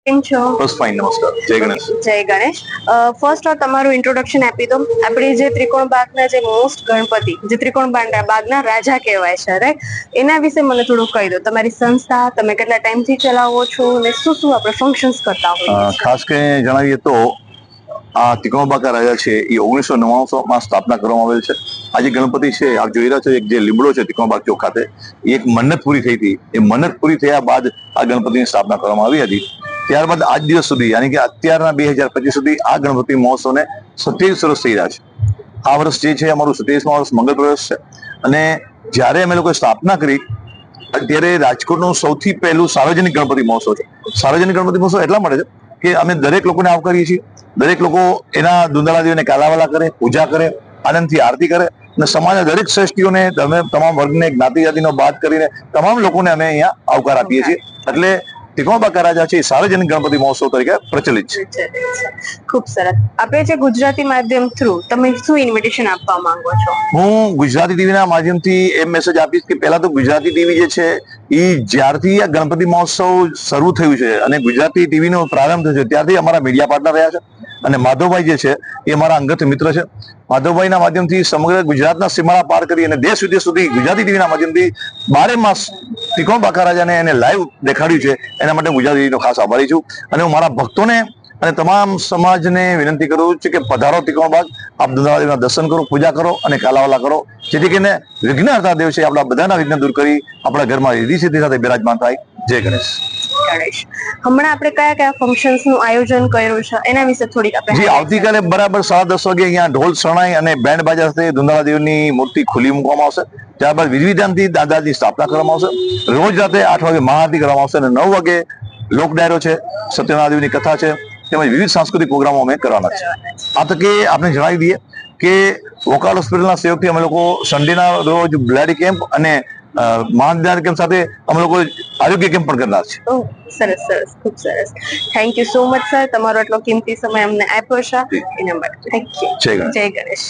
કેમ છો? બસ ફાઇન, નમસ્કાર, જય ગણેશ. જય ગણેશ. ફર્સ્ટ તમારું ઇન્ટ્રોડક્શન આપી દો. આપણી જે ત્રિકોણ બાગના જે મોસ્ટ ગણપતિ, જે ત્રિકોણ બાગના રાજા કહેવાય છે, રાઈટ? એના વિશે મને થોડું કહી દો. તમારી સંસ્થા, તમે કેટલા ટાઈમથી ચલાવો છો અને શું શું આપણે ફંક્શન્સ કરતા હોઈએ છીએ? ખાસ કરીને જણાવીએ તો આ ત્રિકોણ બાગના રાજા છે એ 1999માં સ્થાપના કરવામાં આવેલ છે. આજે ગણપતિ છે, આપ જોઈ રહ્યા છો, એક જે લીમડો છે ત્રિકોણ બાગ ચોક ખાતે, એ એક મન્નત પૂરી થઈ હતી. એ મન્નત પૂરી થયા બાદ આ ગણપતિની સ્થાપના કરવામાં આવી હતી. ત્યારબાદ આજ દિવસ સુધી, યાની કે અત્યારના 2025 સુધી આ ગણપતિ મહોત્સવને 27 વર્ષ થઈ રહ્યા છે. આ વર્ષ જે છે અમારું 27મા વર્ષ મંગળ પ્રવેશ છે. અને જ્યારે અમે લોકોએ સ્થાપના કરી ત્યારે રાજકોટનું સૌથી પહેલું સાર્વજનિક ગણપતિ મહોત્સવ છે. સાર્વજનિક ગણપતિ મહોત્સવ એટલા માટે છે કે અમે દરેક લોકોને આવકારીએ છીએ. દરેક લોકો એના દુંદાળાદેવીને કાલાવાલા કરે, પૂજા કરે, આનંદથી આરતી કરે અને સમાજના દરેક શ્રેષ્ઠીઓને, તમામ વર્ગને, જ્ઞાતિ જાતિનો બાદ કરીને તમામ લોકોને અમે અહીંયા આવકાર આપીએ છીએ. એટલે ત્રિકોણ બાગના રાજા છે એ સાર્વજનિક ગણપતિ મહોત્સવ તરીકે પ્રચલિત છે. ખૂબ સરસ. આપણે જે ગુજરાતી માધ્યમ થ્રુ તમે શું ઇન્વિટેશન આપવા માંગો છો? હું ગુજરાતી ટીવીના માધ્યમથી એ મેસેજ આપીશ કે પહેલા તો ગુજરાતી ટીવી જે છે એ જ્યારથી આ ગણપતિ મહોત્સવ શરૂ થયું છે અને ગુજરાતી ટીવીનો પ્રારંભ થયો છે ત્યારથી અમારા મીડિયા પાર્ટનર રહ્યા છે. અને માધવભાઈ જે છે એ અમારા અંગત મિત્ર છે. માધવભાઈના માધ્યમથી સમગ્ર ગુજરાતના સીમાડા પાર કરી અને દેશ વિદેશ સુધી ગુજરાતી ટીવીના માધ્યમથી 12 માસ ત્રિકોણ બાગના રાજાને એને લાઈવ દેખાડ્યું છે. એના માટે ગુજરાતી ટીવીનો ખાસ આભારી છું. અને હું મારા ભક્તોને અને તમામ સમાજને વિનંતી કરું છું કે પધારો ત્રિકોણ બાગ, આપ દુંદાળાદેવીના દર્શન કરો, પૂજા કરો અને કાલાવાલા કરો, જેથી કરીને વિઘ્નહર્તા દેવ છે આપણા બધાના વિઘ્ન દૂર કરી આપણા ઘરમાં રીતિ સિદ્ધિ સાથે બિરાજમાન થાય. જય ગણેશ. હમણાં આપણે કયા કયા ફંક્શન્સ નું આયોજન કર્યું છે એના વિશે થોડીક આપણે જી, આવતીકાલે બરાબર 10:30 વાગે અહીંયા ઢોલ શરણાઈ અને બેન્ડ બાજા સાથે દુંદાળાદેવની મૂર્તિ ખુલ્લી મૂકવામાં આવશે. ત્યારબાદ વિધિ-વિધાનથી દાદાની સ્થાપના કરવામાં આવશે. રોજ રાતે 8 વાગે મહાઆરતી કરવામાં આવશે અને 9 વાગે લોક ડાયરો છે, સત્યનારાયણની કથા છે, તેમજ વિવિધ સાંસ્કૃતિક પ્રોગ્રામો અમે કરવાના છે. આ તકે આપણે જણાવી દઈએ કે વોકાલ હોસ્પિટલના સહયોગથી અમે લોકો સન્ડેના રોજ બ્લડ કેમ્પ અને મહાદાન કેમ્પ સાથે અમે લોકો આરોગ્ય કેમ્પ પણ કરનાર છે. સરસ સરસ, ખૂબ સરસ. Thank you so much sir, તમારો આટલો કિંમતી સમય અમને આપ્યો છે એના માટે. Thank you. જય ગણેશ. જય ગણેશ.